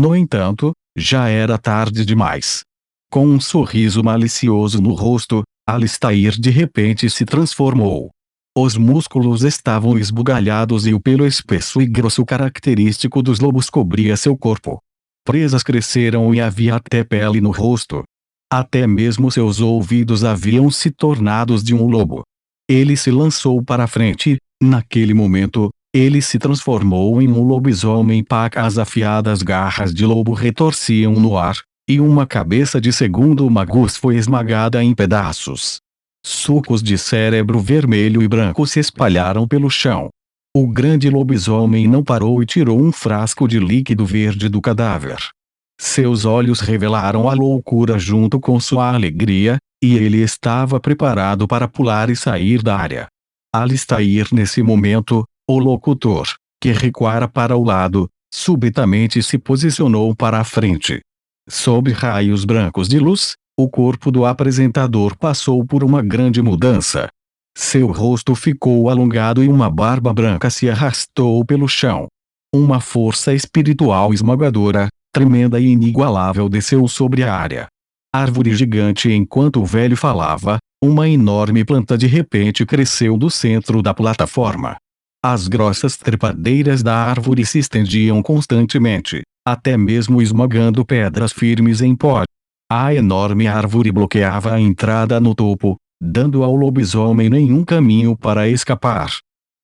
No entanto, já era tarde demais. Com um sorriso malicioso no rosto, Alistair de repente se transformou. Os músculos estavam esbugalhados e o pelo espesso e grosso característico dos lobos cobria seu corpo. Presas cresceram e havia até pele no rosto. Até mesmo seus ouvidos haviam se tornado de um lobo. Ele se lançou para a frente. Naquele momento, ele se transformou em um lobisomem paca. As afiadas garras de lobo retorciam no ar, e uma cabeça de segundo magus foi esmagada em pedaços. Sucos de cérebro vermelho e branco se espalharam pelo chão. O grande lobisomem não parou e tirou um frasco de líquido verde do cadáver. Seus olhos revelaram a loucura junto com sua alegria, e ele estava preparado para pular e sair da área. Alistair nesse momento, o locutor, que recuara para o lado, subitamente se posicionou para a frente. Sob raios brancos de luz, o corpo do apresentador passou por uma grande mudança. Seu rosto ficou alongado e uma barba branca se arrastou pelo chão. Uma força espiritual esmagadora, tremenda e inigualável desceu sobre a área. Árvore gigante. Enquanto o velho falava, uma enorme planta de repente cresceu do centro da plataforma. As grossas trepadeiras da árvore se estendiam constantemente, até mesmo esmagando pedras firmes em pó. A enorme árvore bloqueava a entrada no topo, dando ao lobisomem nenhum caminho para escapar.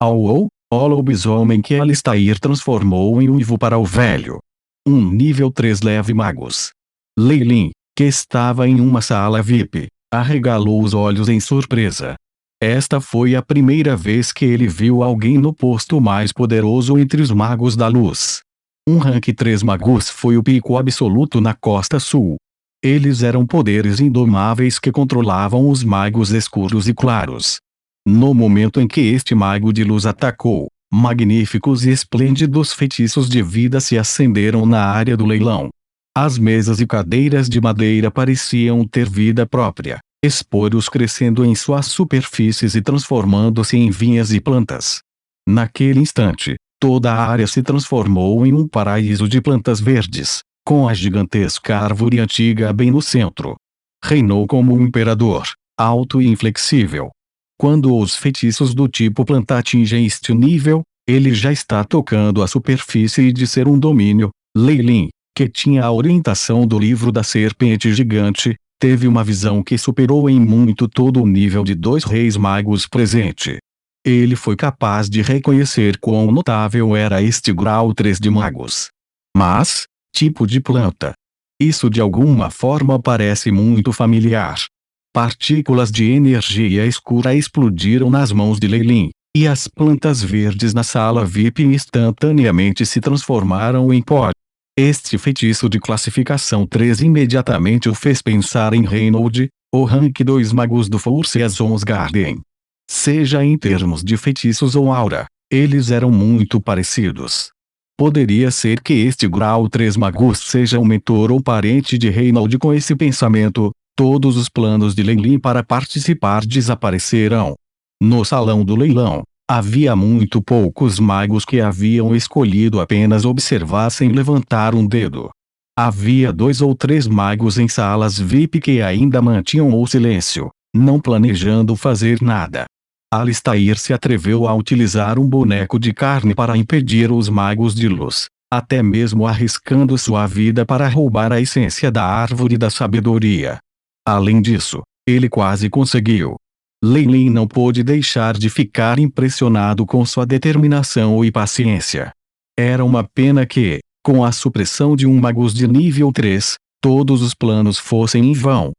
Ó lobisomem que Alistair transformou em uivo para o velho. Um nível 3 leve magos. Lei Lin, que estava em uma sala VIP, arregalou os olhos em surpresa. Esta foi a primeira vez que ele viu alguém no posto mais poderoso entre os magos da luz. Um rank 3 magus foi o pico absoluto na costa sul. Eles eram poderes indomáveis que controlavam os magos escuros e claros. No momento em que este mago de luz atacou, magníficos e esplêndidos feitiços de vida se acenderam na área do leilão. As mesas e cadeiras de madeira pareciam ter vida própria, esporos crescendo em suas superfícies e transformando-se em vinhas e plantas. Naquele instante, toda a área se transformou em um paraíso de plantas verdes, com a gigantesca árvore antiga bem no centro. Reinou como um imperador, alto e inflexível. Quando os feitiços do tipo planta atingem este nível, ele já está tocando a superfície de ser um domínio. Lei Lin, que tinha a orientação do livro da serpente gigante, teve uma visão que superou em muito todo o nível de 2 reis magos presente. Ele foi capaz de reconhecer quão notável era este grau 3 de magos. Mas, tipo de planta. Isso de alguma forma parece muito familiar. Partículas de energia escura explodiram nas mãos de Lei Lin, e as plantas verdes na sala VIP instantaneamente se transformaram em pó. Este feitiço de classificação 3 imediatamente o fez pensar em Reynold, o rank 2 magus do Four Seasons Garden. Seja em termos de feitiços ou aura, eles eram muito parecidos. Poderia ser que este grau 3 magus seja um mentor ou parente de Reynold. Com esse pensamento, todos os planos de Lei Lin para participar desaparecerão. No salão do leilão, havia muito poucos magos que haviam escolhido apenas observar sem levantar um dedo. Havia 2 ou 3 magos em salas VIP que ainda mantinham o silêncio, não planejando fazer nada. Alistair se atreveu a utilizar um boneco de carne para impedir os magos de luz, até mesmo arriscando sua vida para roubar a essência da árvore da sabedoria. Além disso, ele quase conseguiu. Lei Lin não pôde deixar de ficar impressionado com sua determinação e paciência. Era uma pena que, com a supressão de um magus de nível 3, todos os planos fossem em vão.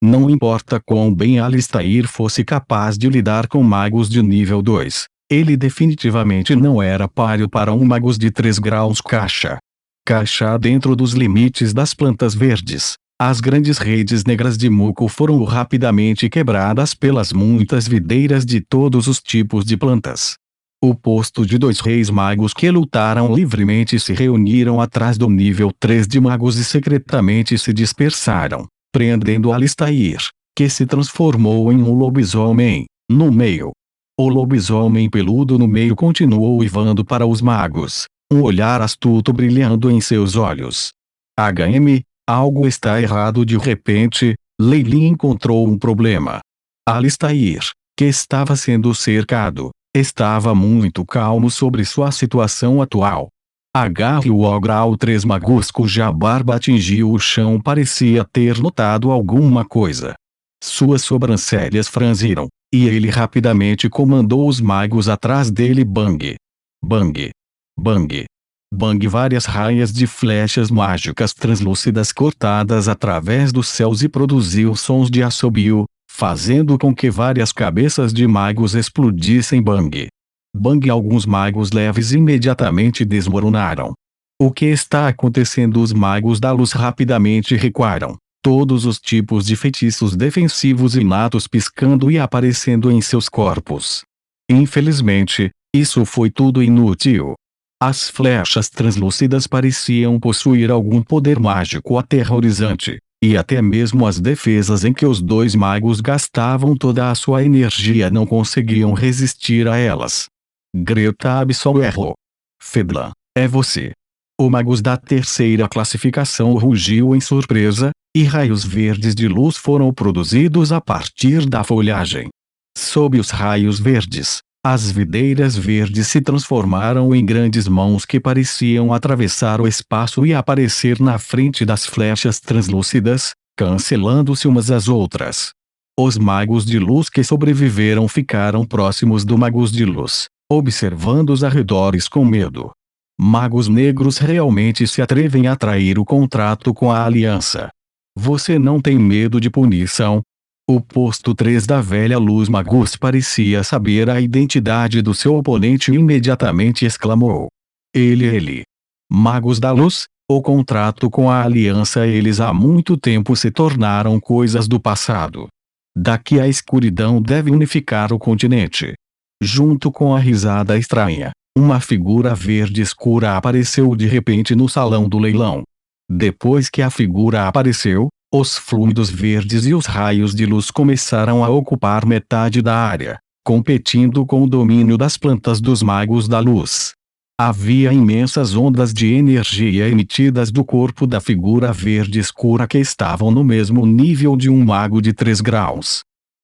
Não importa quão bem Alistair fosse capaz de lidar com magos de nível 2, ele definitivamente não era páreo para um magus de 3 graus caixa. Caixa dentro dos limites das plantas verdes. As grandes redes negras de muco foram rapidamente quebradas pelas muitas videiras de todos os tipos de plantas. O posto de 2 reis magos que lutaram livremente se reuniram atrás do nível 3 de magos e secretamente se dispersaram, prendendo Alistair, que se transformou em um lobisomem, no meio. O lobisomem peludo no meio continuou uivando para os magos, um olhar astuto brilhando em seus olhos. Algo está errado. De repente, Leili encontrou um problema. Alistair, que estava sendo cercado, estava muito calmo sobre sua situação atual. O grau 3 magos cuja barba atingiu o chão parecia ter notado alguma coisa. Suas sobrancelhas franziram, e ele rapidamente comandou os magos atrás dele. Bang! Bang! Bang! Bang! Várias raias de flechas mágicas translúcidas cortadas através dos céus e produziu sons de assobio, fazendo com que várias cabeças de magos explodissem. Bang! Bang! Alguns magos leves imediatamente desmoronaram. O que está acontecendo? Os magos da luz rapidamente recuaram, todos os tipos de feitiços defensivos inatos piscando e aparecendo em seus corpos. Infelizmente, isso foi tudo inútil. As flechas translúcidas pareciam possuir algum poder mágico aterrorizante, e até mesmo as defesas em que os dois magos gastavam toda a sua energia não conseguiam resistir a elas. Greta Absolverro. Fedlan, é você. O magos da terceira classificação rugiu em surpresa, e raios verdes de luz foram produzidos a partir da folhagem. Sob os raios verdes, as videiras verdes se transformaram em grandes mãos que pareciam atravessar o espaço e aparecer na frente das flechas translúcidas, cancelando-se umas às outras. Os magos de luz que sobreviveram ficaram próximos do magos de luz, observando os arredores com medo. Magos negros realmente se atrevem a trair o contrato com a aliança. Você não tem medo de punição? O posto 3 da velha luz Magus parecia saber a identidade do seu oponente e imediatamente exclamou. Ele. Magos da luz, o contrato com a aliança. Eles há muito tempo se tornaram coisas do passado. Daqui a escuridão deve unificar o continente. Junto com a risada estranha, uma figura verde escura apareceu de repente no salão do leilão. Depois que a figura apareceu, os fluidos verdes e os raios de luz começaram a ocupar metade da área, competindo com o domínio das plantas dos magos da luz. Havia imensas ondas de energia emitidas do corpo da figura verde escura que estavam no mesmo nível de um mago de 3 graus.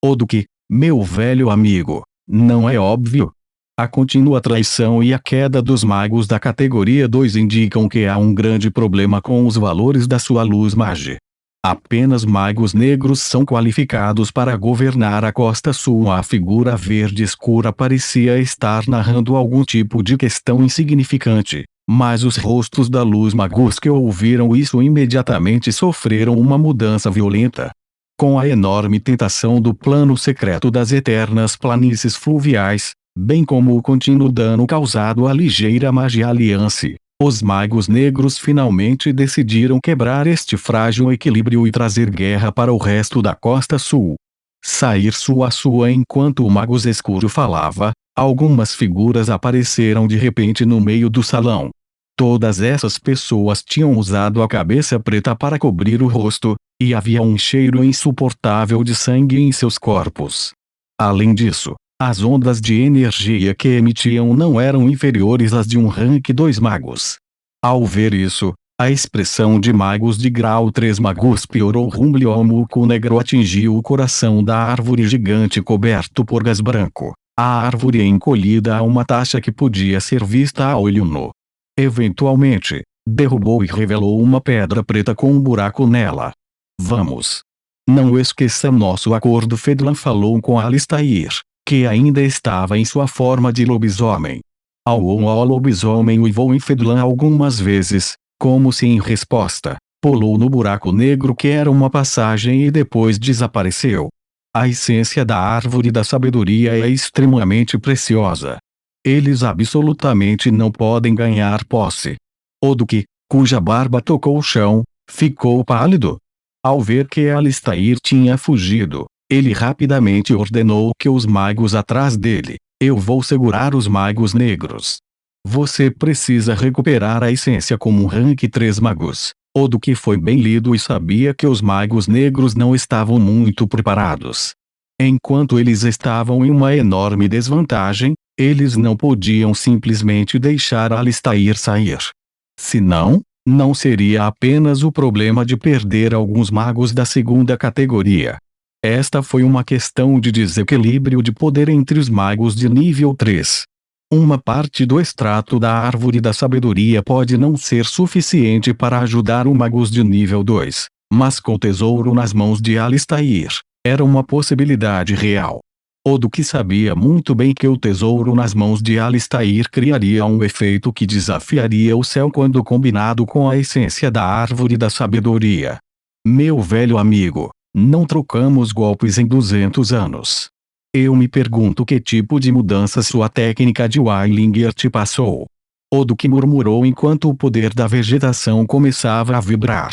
Oduque, meu velho amigo, não é óbvio? A contínua traição e a queda dos magos da categoria 2 indicam que há um grande problema com os valores da sua luz mage. Apenas magos negros são qualificados para governar a Costa Sul. A figura verde escura parecia estar narrando algum tipo de questão insignificante, mas os rostos da luz magos que ouviram isso imediatamente sofreram uma mudança violenta. Com a enorme tentação do plano secreto das eternas planícies fluviais, bem como o contínuo dano causado à ligeira magia aliança, os magos negros finalmente decidiram quebrar este frágil equilíbrio e trazer guerra para o resto da Costa Sul. Sair sua a sua. Enquanto o mago escuro falava, algumas figuras apareceram de repente no meio do salão. Todas essas pessoas tinham usado a cabeça preta para cobrir o rosto, e havia um cheiro insuportável de sangue em seus corpos. Além disso, as ondas de energia que emitiam não eram inferiores às de um rank 2 magos. Ao ver isso, a expressão de magos de grau 3 magos piorou. O muco negro atingiu o coração da árvore gigante coberto por gás branco. A árvore encolhida a uma taxa que podia ser vista a olho nu. Eventualmente, derrubou e revelou uma pedra preta com um buraco nela. Vamos. Não esqueça nosso acordo. Fedlan falou com Alistair, que ainda estava em sua forma de lobisomem. Ao lobisomem uivou em Fedlan algumas vezes, como se em resposta, pulou no buraco negro que era uma passagem e depois desapareceu. A essência da árvore da sabedoria é extremamente preciosa. Eles absolutamente não podem ganhar posse. Oduque, cuja barba tocou o chão, ficou pálido. Ao ver que Alistair tinha fugido, ele rapidamente ordenou que os magos atrás dele. Eu vou segurar os magos negros. Você precisa recuperar a essência como um rank 3 magos. Oduque foi bem lido e sabia que os magos negros não estavam muito preparados. Enquanto eles estavam em uma enorme desvantagem, eles não podiam simplesmente deixar Alistair sair. Senão, Não seria apenas o problema de perder alguns magos da segunda categoria. Esta foi uma questão de desequilíbrio de poder entre os magos de nível 3. Uma parte do extrato da árvore da sabedoria pode não ser suficiente para ajudar os magos de nível 2, mas com o tesouro nas mãos de Alistair, era uma possibilidade real. Odo sabia muito bem que o tesouro nas mãos de Alistair criaria um efeito que desafiaria o céu quando combinado com a essência da árvore da sabedoria. Meu velho amigo, não trocamos golpes em 200 anos. Eu me pergunto que tipo de mudança sua técnica de Wailinger te passou. Odo murmurou enquanto o poder da vegetação começava a vibrar.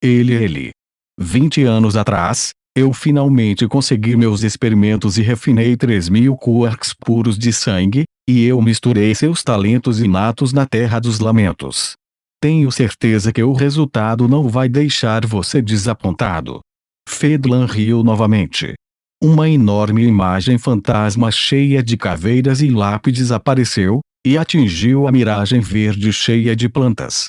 Ele. 20 anos atrás, eu finalmente consegui meus experimentos e refinei 3.000 quarks puros de sangue, e eu misturei seus talentos inatos na Terra dos Lamentos. Tenho certeza que o resultado não vai deixar você desapontado. Fedlan riu novamente. Uma enorme imagem fantasma cheia de caveiras e lápides apareceu, e atingiu a miragem verde cheia de plantas.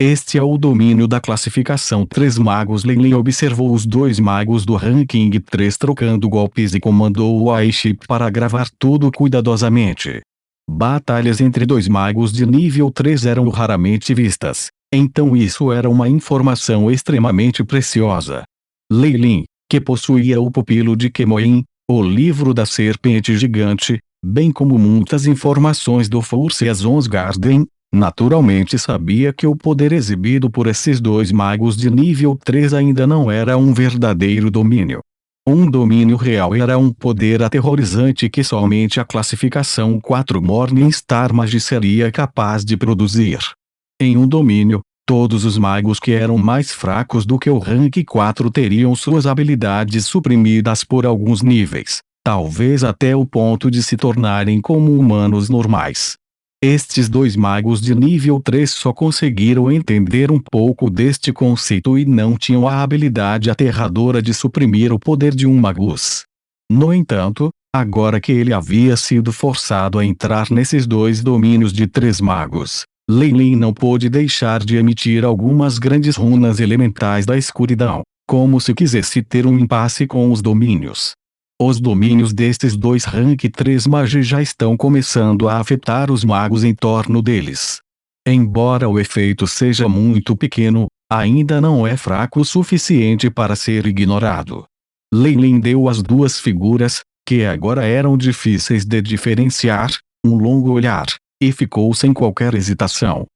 Este é o domínio da classificação 3 magos. Leyline observou os 2 magos do ranking 3 trocando golpes e comandou o iShip para gravar tudo cuidadosamente. Batalhas entre 2 magos de nível 3 eram raramente vistas, então isso era uma informação extremamente preciosa. Leyline, que possuía o pupilo de Kemoin, o livro da serpente gigante, bem como muitas informações do Forces Garden, naturalmente sabia que o poder exibido por esses 2 magos de nível 3 ainda não era um verdadeiro domínio. Um domínio real era um poder aterrorizante que somente a classificação 4 Morningstar Mage seria capaz de produzir. Em um domínio, todos os magos que eram mais fracos do que o rank 4 teriam suas habilidades suprimidas por alguns níveis, talvez até o ponto de se tornarem como humanos normais. Estes 2 magos de nível 3 só conseguiram entender um pouco deste conceito e não tinham a habilidade aterradora de suprimir o poder de um magus. No entanto, agora que ele havia sido forçado a entrar nesses 2 domínios de 3 magos, Leyline não pôde deixar de emitir algumas grandes runas elementais da escuridão, como se quisesse ter um impasse com os domínios. Os domínios destes 2 rank 3 Mage já estão começando a afetar os magos em torno deles. Embora o efeito seja muito pequeno, ainda não é fraco o suficiente para ser ignorado. Leyline deu às 2 figuras, que agora eram difíceis de diferenciar, um longo olhar, e ficou sem qualquer hesitação.